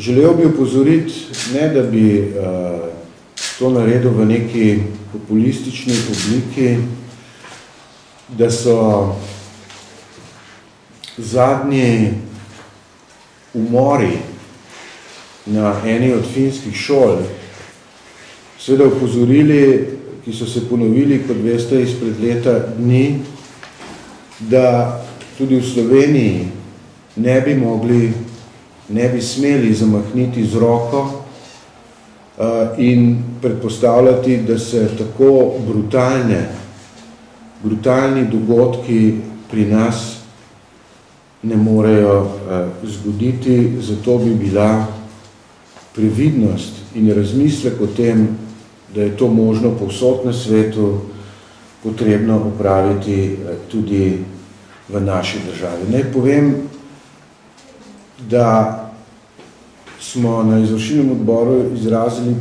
Želel bi opozoriti, ne da bi to naredil v neki populistični obliki, da so zadnji umori na eni od finskih šol seveda opozorili, ki so se ponovili, kot veste, izpred leta dni, da tudi v Sloveniji ne bi smeli zamahniti z roko in predpostavljati, da se tako brutalni dogodki pri nas ne morejo zgoditi, zato bi bila previdnost in razmislek o tem, da je to možno povsod na svetu, potrebno opraviti tudi v naši državi. Naj povem, da smo na izvršilnem odboru izrazili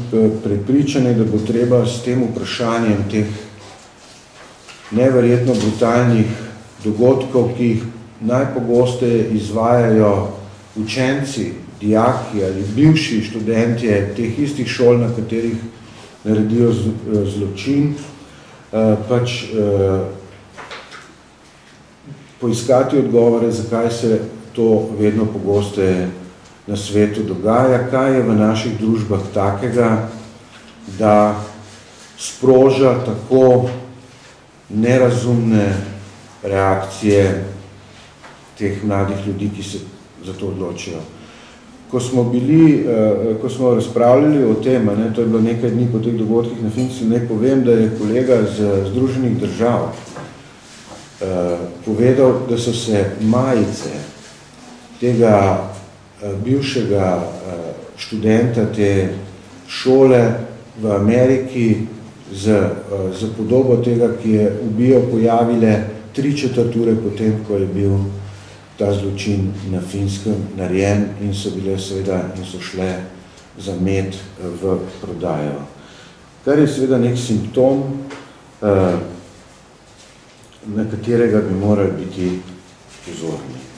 prepričanje, da bo treba s tem vprašanjem teh neverjetno brutalnih dogodkov, ki jih najpogosteje izvajajo učenci, dijaki ali bivši študentje teh istih šol, na katerih naredijo zločin, poiskati odgovore, zakaj se to vedno pogosteje na svetu dogaja, kaj je v naših družbah takega, da sproža tako nerazumne reakcije teh mladih ljudi, ki se za to odločijo. Ko smo razpravljali o tem, to je bilo nekaj dni po teh dogodkih na Finsku, naj povem, da je kolega z Združenih držav povedal, da so se majice tega bivšega študenta te šole v Ameriki z podobo tega, ki je ubijal, pojavile 3/4 ure potem, ko je bil ta zločin na Finskem narejen in so bile seveda in so šle za med v prodajo. Kar je seveda nek simptom, na katerega bi morali biti pozorni.